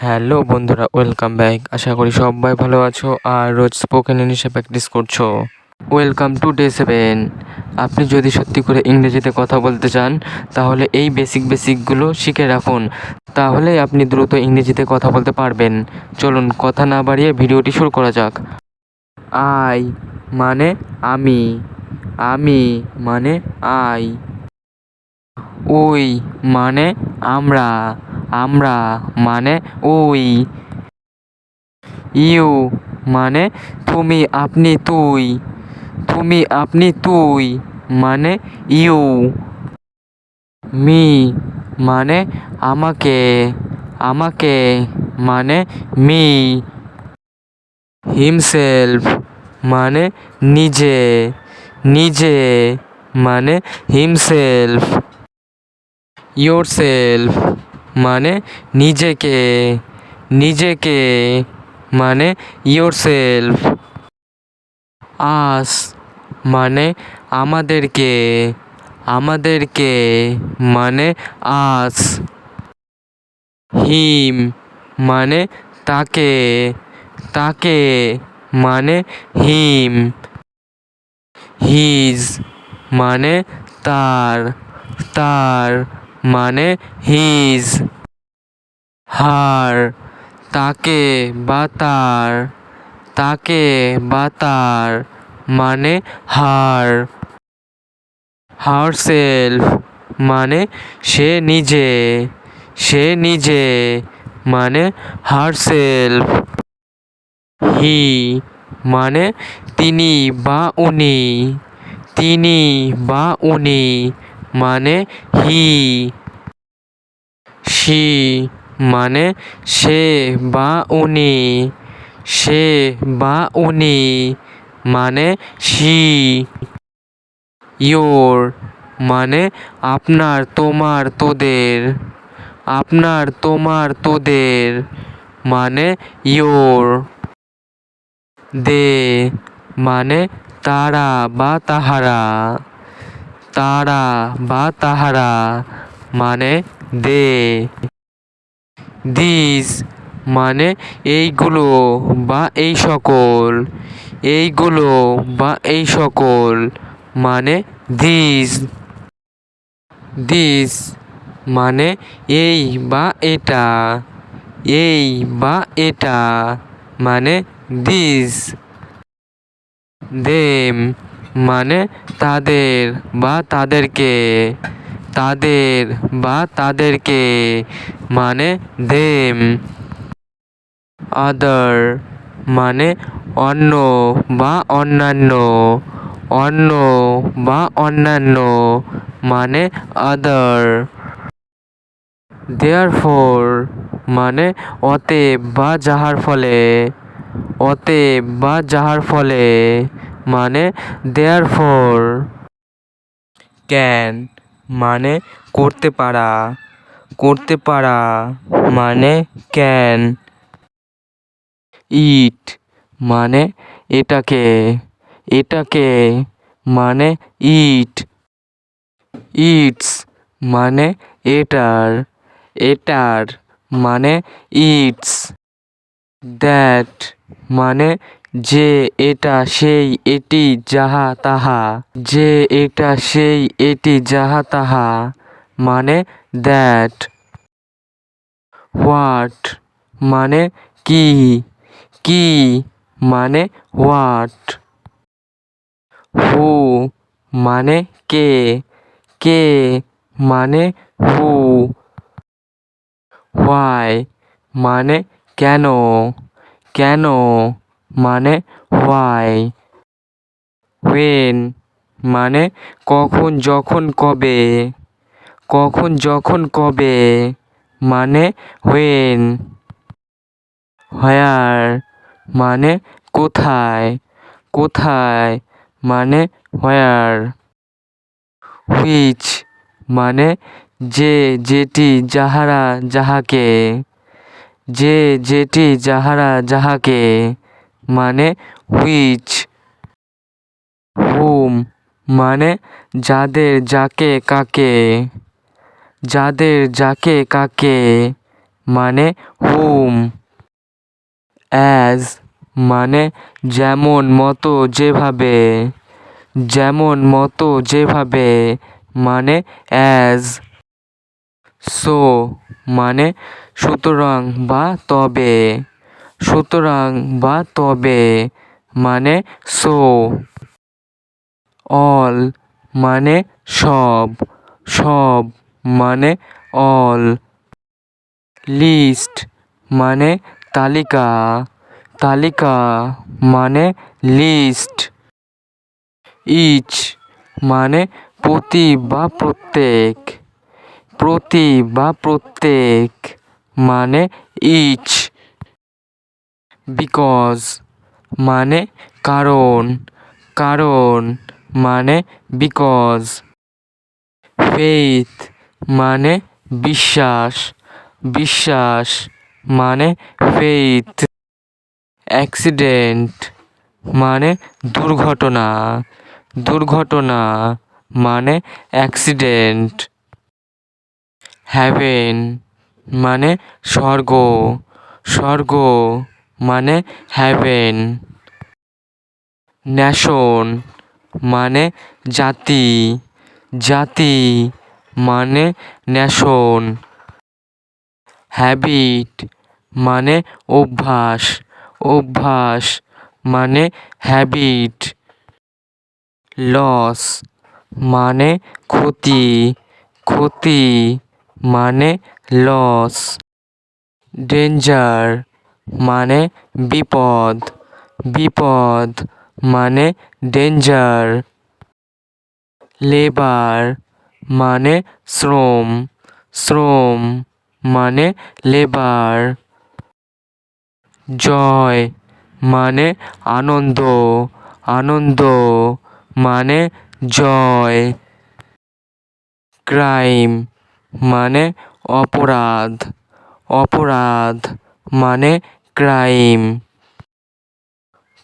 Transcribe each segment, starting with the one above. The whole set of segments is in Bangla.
হ্যালো বন্ধুরা, ওয়েলকাম ব্যাক। আশা করি সবাই ভালো আছো আর রোজ স্পোকেন ইংলিশে প্র্যাকটিস করছো। Welcome to Day-7। আপনি যদি সত্যি করে ইংরেজিতে কথা বলতে চান তাহলে এই বেসিকগুলো শিখে রাখুন, তাহলেই আপনি দ্রুত ইংরেজিতে কথা বলতে পারবেন। চলুন কথা না বাড়িয়ে ভিডিওটি শুরু করা যাক। আই মানে আমি, আমি মানে আই। উই মানে আমরা, আমরা মানে উই। ইউ মানে তুমি, আপনি, তুই, তুমি, আপনি, তুই মানে ইউ। মি মানে আমাকে, আমাকে মানে মি। হিমসেলফ মানে নিজে, নিজে মানে হিমসেলফ। ইয়োরসেলফ মানে নিজেকে, নিজেকে মানে ইয়োরসেলফ। আস মানে আমাদেরকে, আমাদেরকে মানে আস। হিম মানে তাকে, তাকে মানে হিম। হিজ মানে তার, তার মানে হিজ। হার তাকে বা তার, তাকে বা তার মানে হার। হারসেলফ মানে সে নিজে, সে নিজে মানে হারসেলফ। হি মানে তিনি বা উনি, তিনি বা উনি মানে হি। সি মানে সে বা উনি, সে বা উনি মানে সি। ইয়োর মানে আপনার, তোমার, তোদের, আপনার, তোমার, তোদের মানে ইয়োর। দে মানে তারা বা তাহারা, তারা বা তাহারা মানে দে। দিস মানে এইগুলো বা এই সকল, এইগুলো বা এই সকল মানে দিস। দিস মানে এই বা এটা, এই বা এটা মানে দিস। দেম মানে তাদের বা তাদেরকে, তাদের বা তাদেরকে মানে দেম। আদার মানে অন্য বা অন্যান্য, অন্য বা অন্যান্য মানে আদার। দেয়ারফর মানে অতএব বা যাহার ফলে, অতএব বা যাহার ফলে মানে দেয়ারফর। ক্যান মানে করতে পারা, করতে পারা মানে ক্যান। ইট মানে এটাকে, এটাকে মানে ইট। ইটস মানে এটার, এটার মানে ইটস। দ্যাট মানে যে, এটা, সেই, এটি, যাহা তাহা, যে এটা, সেই, এটি, যাহা তাহা মানে দ্যাট। হোয়াট মানে কি, কি মানে হোয়াট। হু মানে কে, কে মানে হু। হোয়াই মানে কেন, কেন মানে হোয়াই। হোয়েন মানে কখন, যখন, কবে, কখন, যখন, কবে মানে হোয়েন। হোয়ার মানে কোথায়, কোথায় মানে হোয়ার। হুইচ মানে যে, যেটি, যাহারা, যাহাকে, যে যেটি, যাহারা, যাহাকে মানে হুইচ। হুম মানে যাদের, যাকে, কাকে, যাদের, যাকে, কাকে মানে whom, as মানে যেমন মতো যেভাবে, যেমন মতো যেভাবে মানে as, so মানে সুতরাং বা তবে, সুতরাং বা তবে মানে so, all মানে সব, সব মানে all, লিস্ট মানে তালিকা, তালিকা মানে লিস্ট, ইচ মানে প্রতি বা প্রত্যেক, প্রতি বা প্রত্যেক মানে ইচ, বিকজ মানে কারণ, কারণ মানে বিকজ, ফেইথ মানে বিশ্বাস, বিশ্বাস মানে ফেইথ, অ্যাক্সিডেন্ট মানে দুর্ঘটনা, দুর্ঘটনা মানে অ্যাক্সিডেন্ট, হ্যাভেন মানে স্বর্গ, স্বর্গ মানে হ্যাভেন, ন্যাশন মানে জাতি, জাতি মানে ন্যাশন, হ্যাবিট মানে অভ্যাস, অভ্যাস মানে হ্যাবিট, লস মানে ক্ষতি, ক্ষতি মানে লস, ডেঞ্জার মানে বিপদ, বিপদ মানে ডেঞ্জার, লেবার মানে শ্রম, শ্রম মানে লেবার, জয় মানে আনন্দ, আনন্দ মানে জয়, ক্রাইম মানে অপরাধ, অপরাধ মানে ক্রাইম,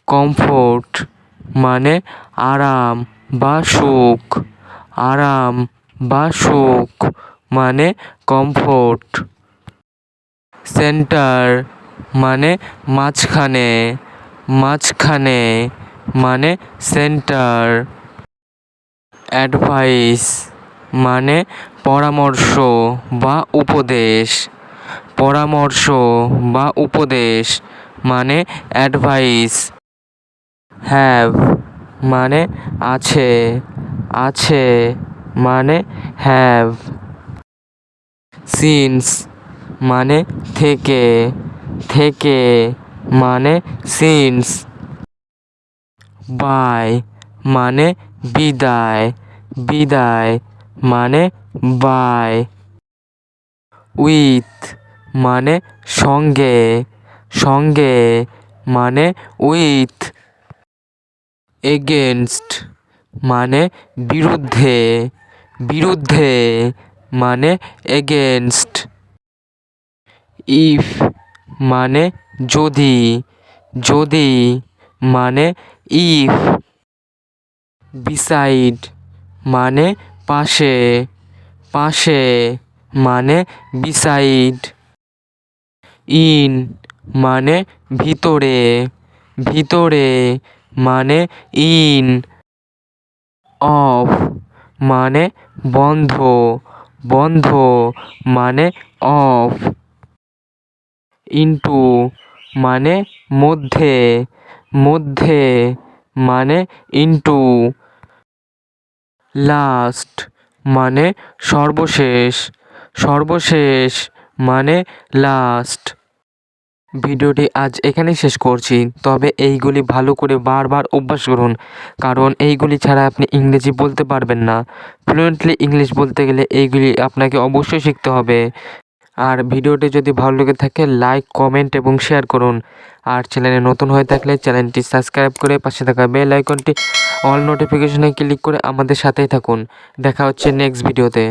কমফোর্ট মানে আরাম বা সুখ, আরাম বা সুখ মানে কমফোর্ট, সেন্টার মানে মাঝখানে, মাঝখানে মানে সেন্টার, অ্যাডভাইস মানে পরামর্শ বা উপদেশ, পরামর্শ বা উপদেশ মানে অ্যাডভাইস, হ্যাভ মানে আছে, আছে মানে হ্যাভ, সিন্স মানে থেকে, থেকে মানে সিন্স, বাই মানে বিদায়, বিদায় মানে বাই, উইথ মানে সঙ্গে, সঙ্গে মানে উইথ, এগেনস্ট মানে বিরুদ্ধে, বিরুদ্ধে মানে এগেনস্ট, ইফ মানে যদি, যদি মানে ইফ, বিসাইড মানে পাশে, পাশে মানে বিসাইড, ইন মানে ভিতরে, ভিতরে মানে ইন, অফ মানে বন্ধ, বন্ধ মানে অফ, ইনটু মানে মধ্যে, মধ্যে মানে ইনটু, লাস্ট মানে সর্বশেষ, সর্বশেষ মানে লাস্ট। ভিডিওটি আজ এখানেই শেষ করছি, তবে এইগুলি ভালো করে বারবার অভ্যাস করুন, কারণ এইগুলি ছাড়া আপনি ইংরেজি বলতে পারবেন না। ফ্লুয়েন্টলি ইংলিশ বলতে গেলে এইগুলি আপনাকে অবশ্যই শিখতে হবে। আর ভিডিওটি যদি ভালো লেগে থাকে লাইক, কমেন্ট এবং শেয়ার করুন। আর চ্যানেলে নতুন হয়ে থাকলে চ্যানেলটি সাবস্ক্রাইব করে পাশে থাকা বেল আইকনটি অল নোটিফিকেশনে ক্লিক করে আমাদের সাথেই থাকুন। দেখা হচ্ছে নেক্সট ভিডিওতে।